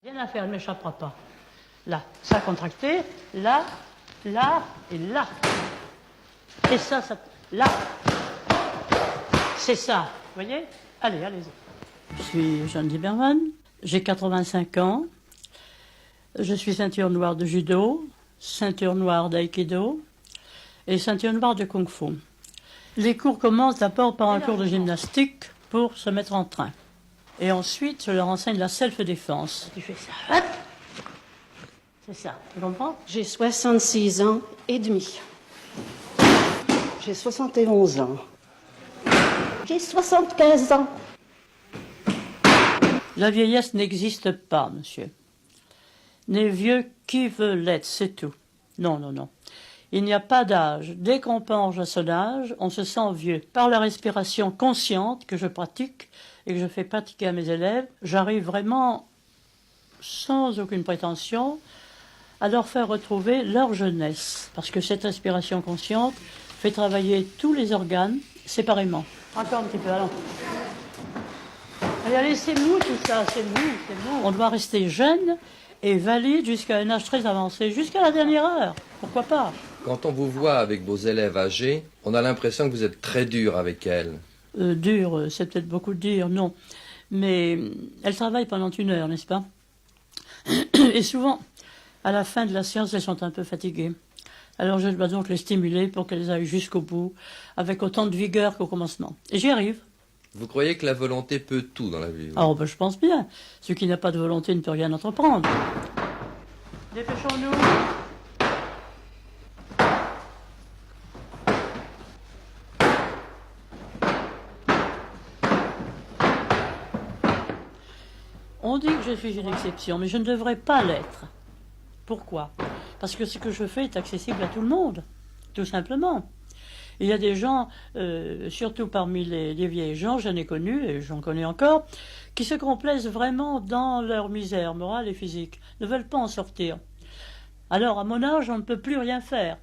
Rien à faire, elle ne m'échappera pas. Là, ça contracté, là, là et là. Et ça, là. C'est ça, vous voyez? Allez, allez-y. Je suis Jeanne Lieberman, j'ai 85 ans. Je suis ceinture noire de judo, ceinture noire d'aïkido et ceinture noire de kung-fu. Les cours commencent d'abord par un cours de gymnastique pour se mettre en train. Et ensuite, je leur enseigne la self-défense. Tu fais ça, hop. C'est ça, tu comprends? J'ai 66 ans et demi. J'ai 71 ans. J'ai 75 ans. La vieillesse n'existe pas, monsieur. N'est vieux qui veut l'être, c'est tout. Non, non, non. Il n'y a pas d'âge. Dès qu'on pense à son âge, on se sent vieux. Par la respiration consciente que je pratique et que je fais pratiquer à mes élèves, j'arrive vraiment, sans aucune prétention, à leur faire retrouver leur jeunesse. Parce que cette respiration consciente fait travailler tous les organes séparément. Encore un petit peu, allons. Allez, allez, c'est mou tout ça, c'est mou, c'est mou. On doit rester jeune et valide jusqu'à un âge très avancé, jusqu'à la dernière heure. Pourquoi pas? Quand on vous voit avec vos élèves âgés, on a l'impression que vous êtes très dur avec elles. Dur, c'est peut-être beaucoup dire, non. Mais elles travaillent pendant 1 heure, n'est-ce pas? Et souvent, à la fin de la séance, elles sont un peu fatiguées. Alors je dois donc les stimuler pour qu'elles aillent jusqu'au bout, avec autant de vigueur qu'au commencement. Et j'y arrive. Vous croyez que la volonté peut tout dans la vie? Oh, ben, je pense bien. Celui qui n'a pas de volonté ne peut rien entreprendre. Dépêchons-nous. On dit que je suis une exception, mais je ne devrais pas l'être. Pourquoi? Parce que ce que je fais est accessible à tout le monde, tout simplement. Il y a des gens, surtout parmi les vieilles gens, j'en ai connu, et j'en connais encore, qui se complaisent vraiment dans leur misère morale et physique, ne veulent pas en sortir. Alors, à mon âge, on ne peut plus rien faire.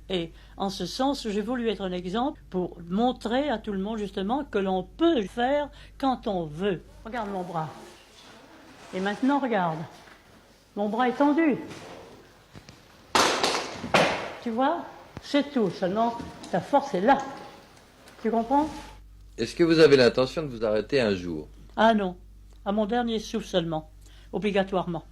Et en ce sens, j'ai voulu être un exemple pour montrer à tout le monde, justement, que l'on peut faire quand on veut. Regarde mon bras. Et maintenant, regarde. Mon bras est tendu. Tu vois? C'est tout, seulement ta force est là. Tu comprends? Est-ce que vous avez l'intention de vous arrêter un jour? Ah non, à mon dernier souffle seulement, obligatoirement.